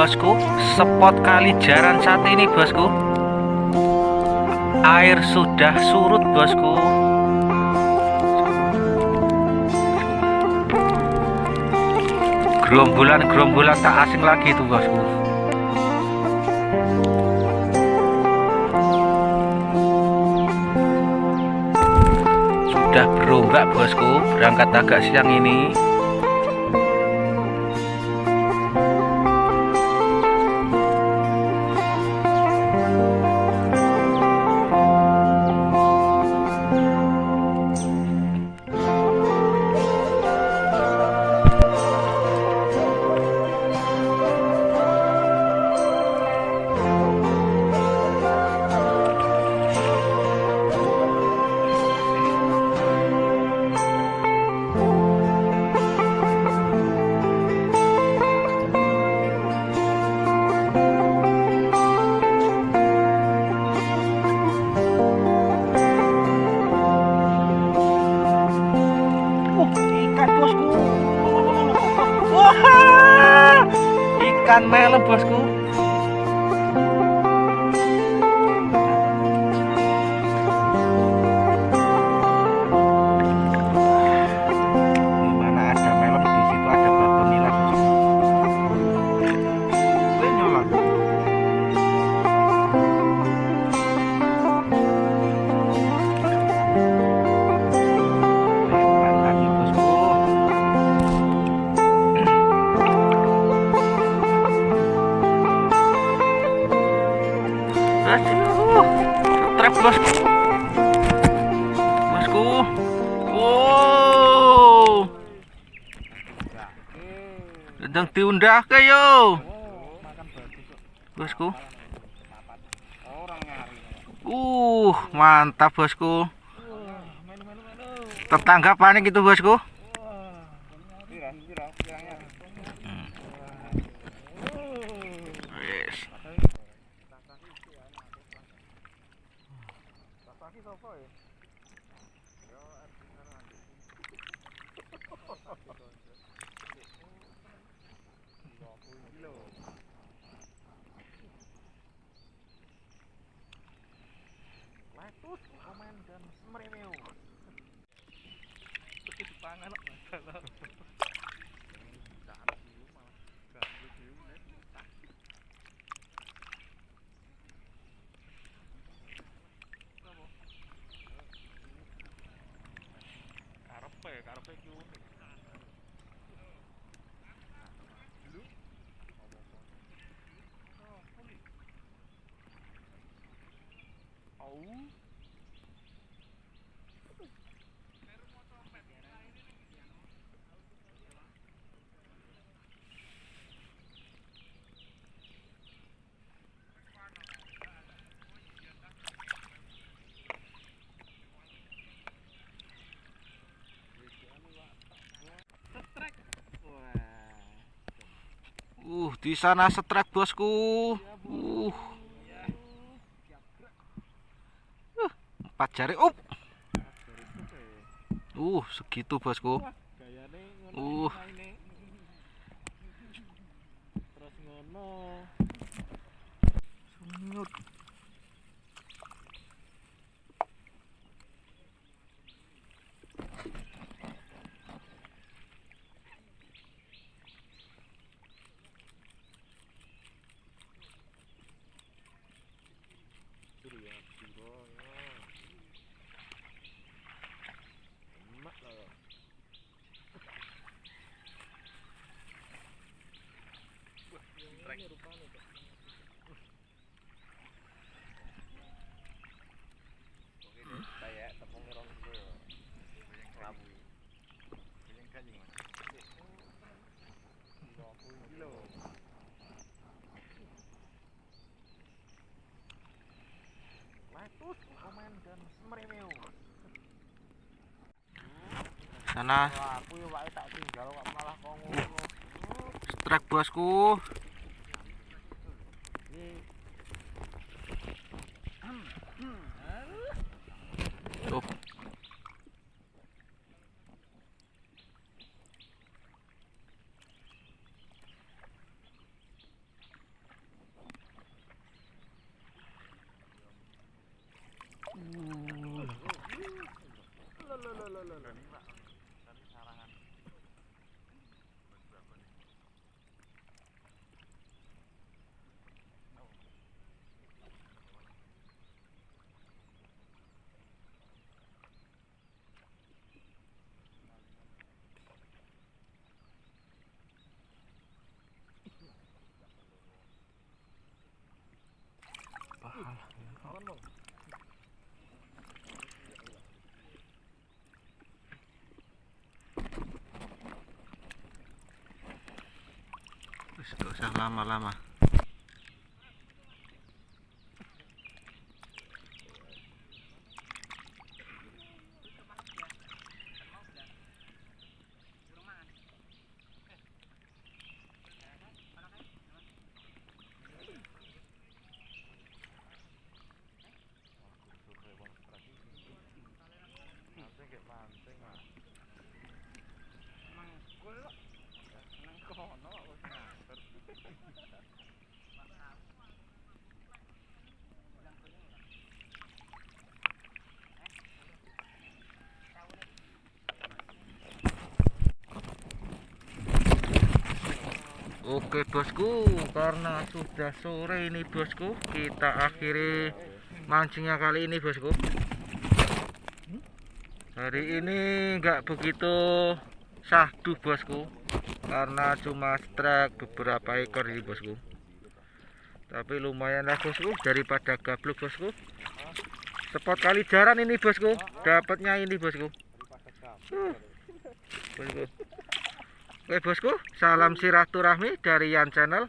bosku, spot kali jaran saat ini bosku. Air sudah surut bosku. Gerombolan tak asing lagi tuh bosku. Sudah berombak bosku, berangkat agak siang ini. Ikan bosku. Wah, ikan melon bosku. Dimana ada melon di situ ada batu nila bosku. Gue nyolot. Trap bosku. Bosku. Wow. Sedang diundah ke yo. Bosku. Mantap bosku. Tetangga panik itu bosku. Letus, komen dan mereview. Begitu pangan masalah. Karepe ku. Di sana setrek bosku. Empat jari up. Segitu bosku. Terus ngono. Sunyut. Letus, komen dan mereview. Sana. Aku yo wae tak tinggal kok malah kok ngono. Strek bosku. Tuh. Gak usah lama-lama. Oke bosku, karena sudah sore ini bosku, kita akhiri mancingnya kali ini bosku. Hari ini nggak begitu syahdu bosku, karena cuma strike beberapa ekor ini bosku. Tapi lumayan lah bosku, daripada gablok bosku. Spot kali jaran ini bosku, dapatnya ini bosku. Bosku. Oke bosku, salam silaturahmi dari Yan Channel.